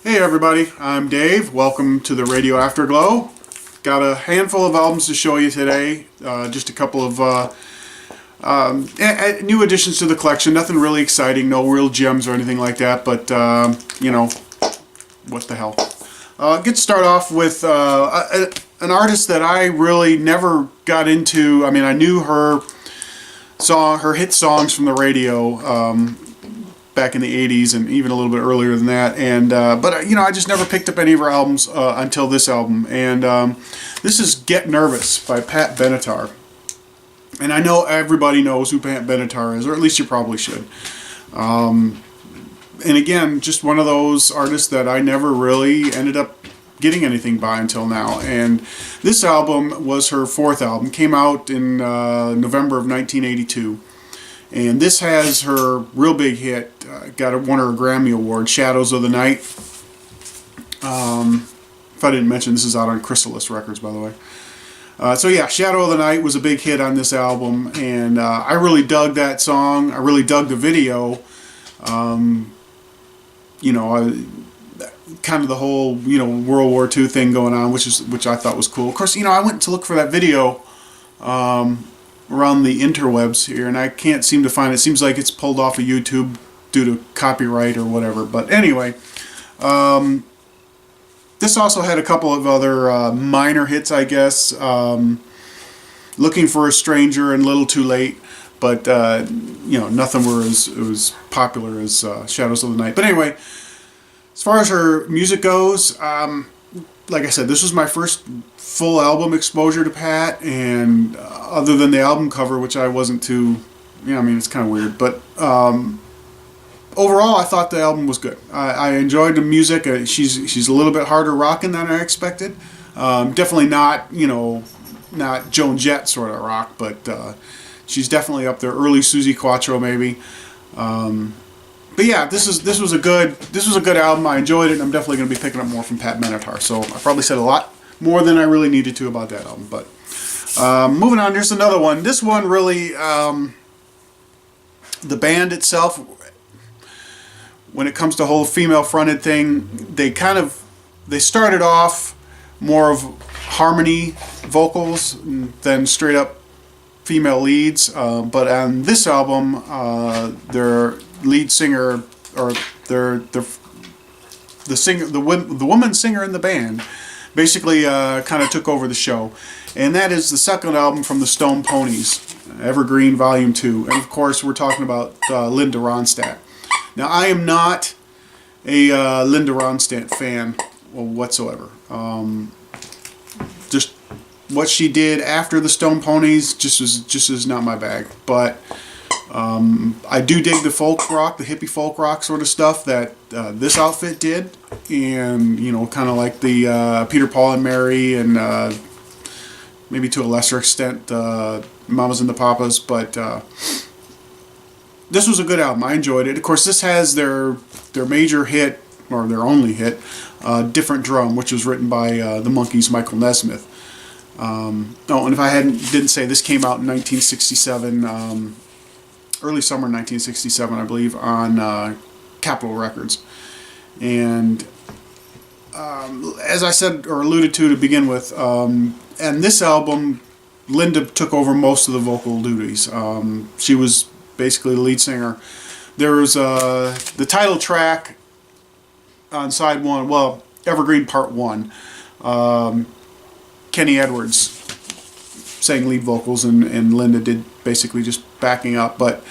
Hey everybody, I'm Dave. Welcome to the Radio Afterglow. Got a handful of albums to show you today. Just a couple of new additions to the collection. Nothing really exciting, no real gems or anything like that, but you know, what the hell. Get to start off with an artist that I really never got into. I mean, I knew her hit songs from the radio back in the 80s and even a little bit earlier than that, and but you know, I just never picked up any of her albums until this album, and this is Get Nervous by Pat Benatar. And I know everybody knows who Pat Benatar is, or at least you probably should. And again, just one of those artists that I never really ended up getting anything by until now. And this album was her fourth album, came out in November of 1982. And this has her real big hit, won her a Grammy Award, Shadows of the Night. If I didn't mention, this is out on Chrysalis Records, by the way. So yeah, Shadow of the Night was a big hit on this album, and I really dug that song. I really dug the video. You know, kind of the whole, you know, World War II thing going on, which I thought was cool. Of course, you know, I went to look for that video around the interwebs here, and I can't seem to find it. It seems like it's pulled off of YouTube due to copyright or whatever. But anyway, this also had a couple of other minor hits, I guess. Looking for a Stranger and Little Too Late, but you know, nothing were as popular as Shadows of the Night. But anyway, as far as her music goes, like I said, this was my first full album exposure to Pat, and other than the album cover, which I wasn't too, you know, I mean, it's kind of weird, but overall, I thought the album was good. I enjoyed the music. She's a little bit harder rocking than I expected. Definitely not, you know, not Joan Jett sort of rock, but she's definitely up there, early Susie Quatro maybe. But yeah, this was a good album. I enjoyed it, and I'm definitely going to be picking up more from Pat Benatar. So I probably said a lot more than I really needed to about that album. But moving on, here's another one. This one really, the band itself, when it comes to the whole female-fronted thing, they started off more of harmony vocals than straight up female leads. But on this album, their lead singer, or the woman singer in the band, basically kind of took over the show. And that is the second album from the Stone Ponies, Evergreen Volume 2. And of course, we're talking about Linda Ronstadt. Now, I am not a Linda Ronstadt fan whatsoever. Just what she did after the Stone Ponies just is not my bag. But I do dig the folk rock, the hippie folk rock sort of stuff that this outfit did, and you know, kind of like the Peter, Paul and Mary, and maybe to a lesser extent Mamas and the Papas. But this was a good album. I enjoyed it. Of course, this has their major hit, or their only hit, Different Drum, which was written by the Monkees' Michael Nesmith. Oh, and if I didn't say, this came out in 1967. Early summer 1967, I believe, on Capitol Records. And as I said, or alluded to begin with, and this album, Linda took over most of the vocal duties. She was basically the lead singer. There was the title track on side one, well, Evergreen Part 1. Kenny Edwards sang lead vocals, and Linda did basically just backing up. But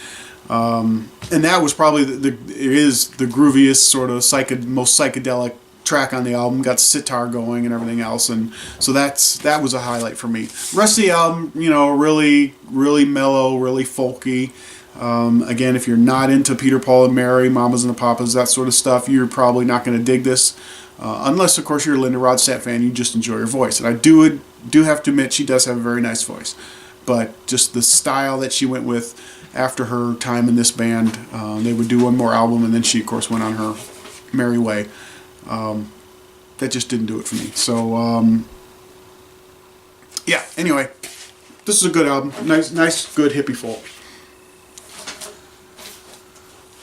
and that was probably it is the grooviest, sort of most psychedelic track on the album. Got sitar going and everything else, and so that was a highlight for me. The rest of the album, you know, really mellow, really folky. Again, if you're not into Peter, Paul and Mary, Mamas and the Papas, that sort of stuff, you're probably not going to dig this. Unless, of course, you're a Linda Ronstadt fan, you just enjoy her voice. And I do have to admit, she does have a very nice voice. But just the style that she went with after her time in this band, they would do one more album, and then she, of course, went on her merry way. That just didn't do it for me. So, yeah, anyway, this is a good album. Nice, good hippie folk.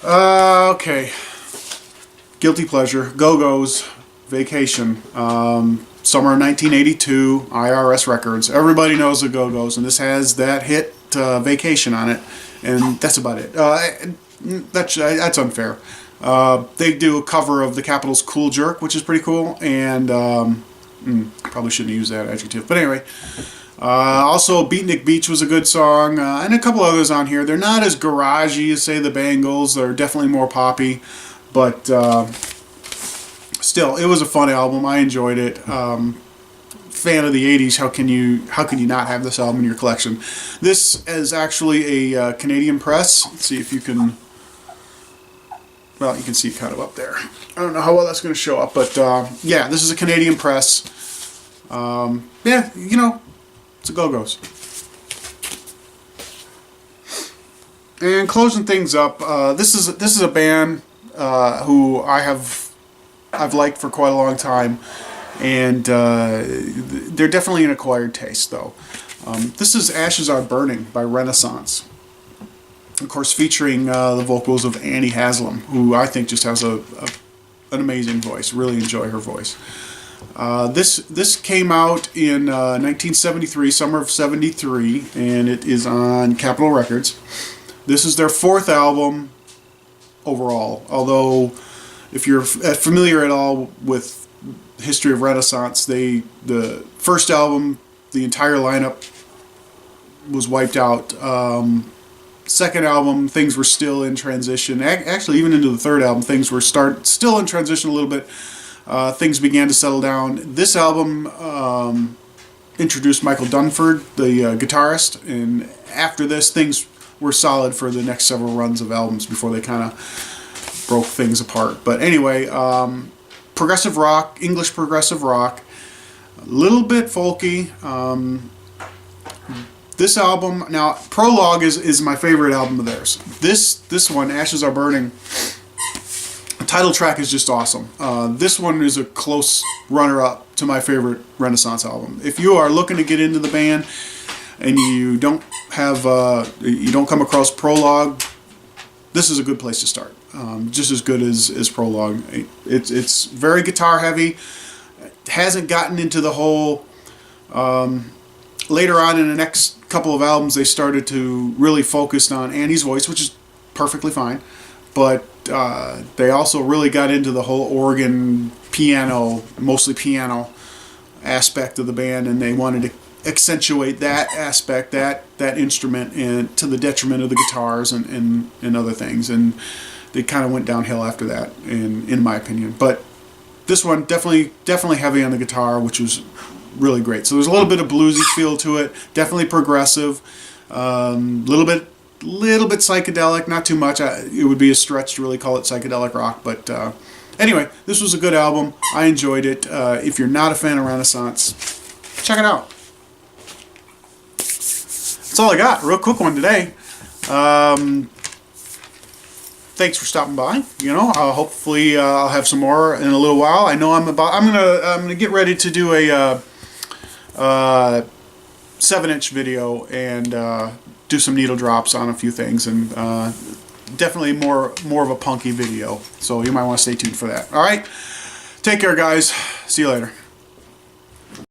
Okay. guilty pleasure, Go-Go's Vacation. Summer of 1982, IRS Records. Everybody knows the Go-Go's, and this has that hit Vacation on it, and that's about it. That's unfair. They do a cover of the Capitol's Cool Jerk, which is pretty cool, and probably shouldn't use that adjective, but anyway. Also, Beatnik Beach was a good song, and a couple others on here. They're not as garagey as, say, the Bangles. They're definitely more poppy, but still, it was a fun album. I enjoyed it. Fan of the 80s, how can you not have this album in your collection? This is actually a Canadian press. Let's see if you can... Well, you can see it kind of up there. I don't know how well that's going to show up, but yeah, this is a Canadian press. Yeah, you know, it's a Go-Go's. And closing things up, this is a band who I've liked for quite a long time, and they're definitely an acquired taste, though. This is Ashes Are Burning by Renaissance. Of course, featuring the vocals of Annie Haslam, who I think just has an amazing voice. Really enjoy her voice. This came out in 1973, summer of '73, and it is on Capitol Records. This is their fourth album overall, although if you're familiar at all with the history of Renaissance, the first album, the entire lineup was wiped out. Second album, things were still in transition. Actually, even into the third album, things were still in transition a little bit. Things began to settle down. This album introduced Michael Dunford, the guitarist, and after this, things were solid for the next several runs of albums before they kind of broke things apart. But anyway, progressive rock, English progressive rock, a little bit folky. This album, now, Prologue is my favorite album of theirs. This one, Ashes Are Burning, the title track is just awesome. This one is a close runner-up to my favorite Renaissance album. If you are looking to get into the band and you don't come across Prologue, this is a good place to start. Just as good as Prologue. It's very guitar heavy. It hasn't gotten into the whole... Later on in the next couple of albums, they started to really focus on Annie's voice, which is perfectly fine. But they also really got into the whole organ, piano, mostly piano aspect of the band, and they wanted to accentuate that aspect, that instrument, and to the detriment of the guitars and other things. And they kind of went downhill after that, in my opinion. But this one definitely heavy on the guitar, which was really great. So there's a little bit of bluesy feel to it, definitely progressive, little bit psychedelic, not too much. It would be a stretch to really call it psychedelic rock, but anyway, this was a good album. I enjoyed it. If you're not a fan of Renaissance, check it out. That's all I got. Real quick one today. Thanks for stopping by. You know, hopefully I'll have some more in a little while. I know I'm gonna get ready to do a 7-inch video and do some needle drops on a few things, and definitely more of a punky video. So you might want to stay tuned for that. All right, take care, guys. See you later.